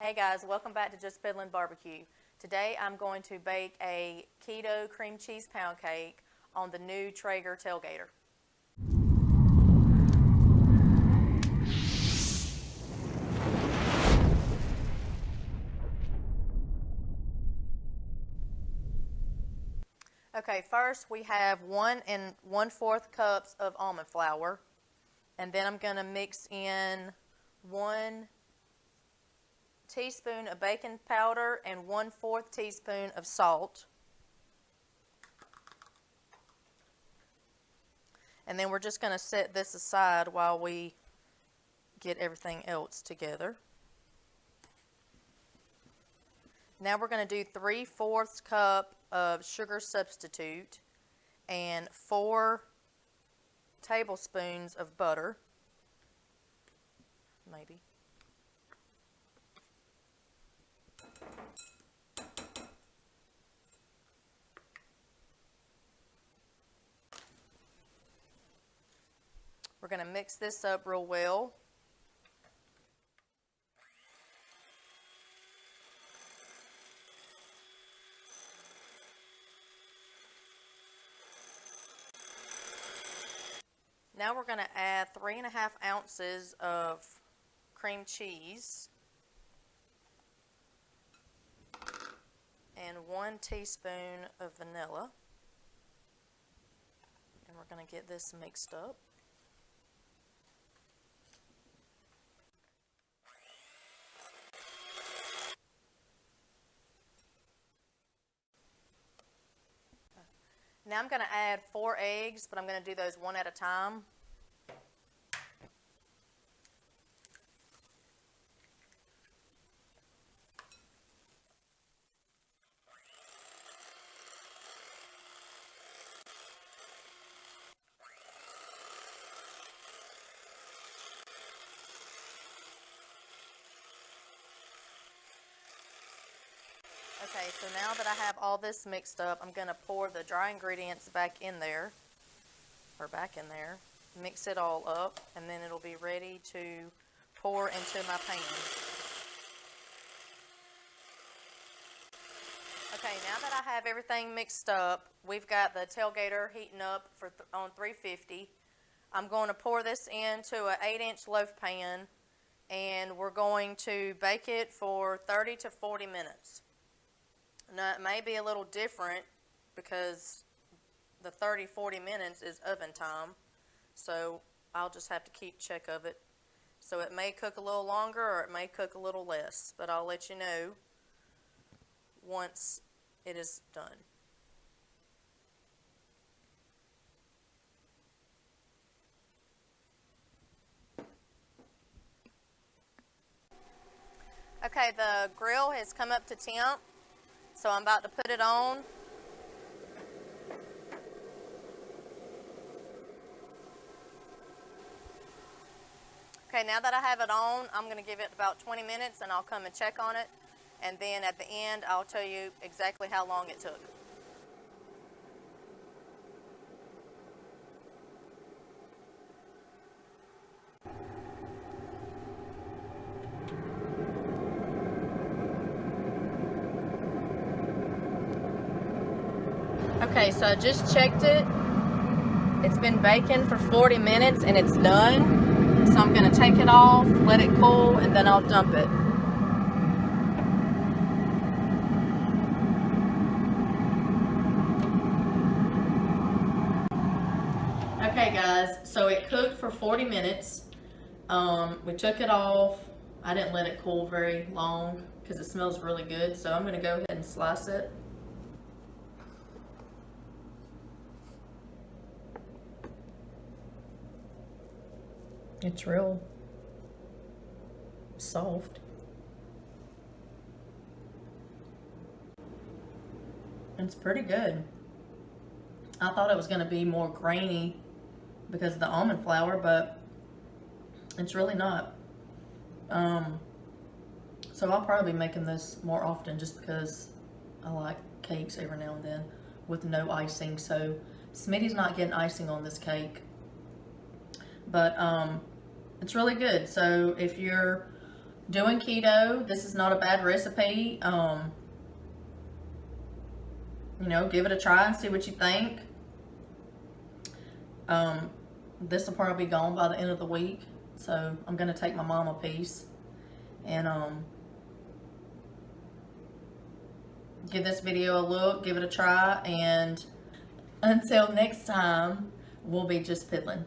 Hey guys, welcome back to Just Fiddlin' Barbecue. Today I'm going to bake a keto cream cheese pound cake on the new Traeger Tailgater. Okay, first we have 1 1/4 cups of almond flour, and then I'm going to mix in 1 teaspoon of baking powder and 1/4 teaspoon of salt. And then we're just going to set this aside while we get everything else together. Now we're going to do 3/4 cup of sugar substitute and 4 tablespoons of butter, maybe. We're going to mix this up real well. Now we're going to add 3.5 ounces of cream cheese and 1 teaspoon of vanilla. And we're going to get this mixed up. Now I'm going to add 4 eggs, but I'm going to do those one at a time. Okay, so now that I have all this mixed up, I'm going to pour the dry ingredients back in there, mix it all up, and then it'll be ready to pour into my pan. Okay, now that I have everything mixed up, we've got the tailgater heating up on 350. I'm going to pour this into an 8-inch loaf pan, and we're going to bake it for 30 to 40 minutes. Now, it may be a little different because the 30-40 minutes is oven time, so I'll just have to keep check of it. So it may cook a little longer or it may cook a little less, but I'll let you know once it is done. Okay, the grill has come up to temp. So I'm about to put it on. Okay, now that I have it on, I'm going to give it about 20 minutes and I'll come and check on it. And then at the end, I'll tell you exactly how long it took. Okay, so I just checked it. It's been baking for 40 minutes and it's done. So I'm going to take it off, let it cool, and then I'll dump it. Okay guys, so it cooked for 40 minutes. We took it off. I didn't let it cool very long because it smells really good. So I'm going to go ahead and slice it. It's real soft. It's pretty good. I thought it was going to be more grainy because of the almond flour, but it's really not. So I'll probably be making this more often just because I like cakes every now and then with no icing. So Smitty's not getting icing on this cake. But it's really good. So if you're doing keto. This is not a bad recipe. You know, give it a try and see what you think. This will probably be gone by the end of the week, so I'm gonna take my mom a piece and give this video a look, give it a try, and until next time, we'll be just piddling.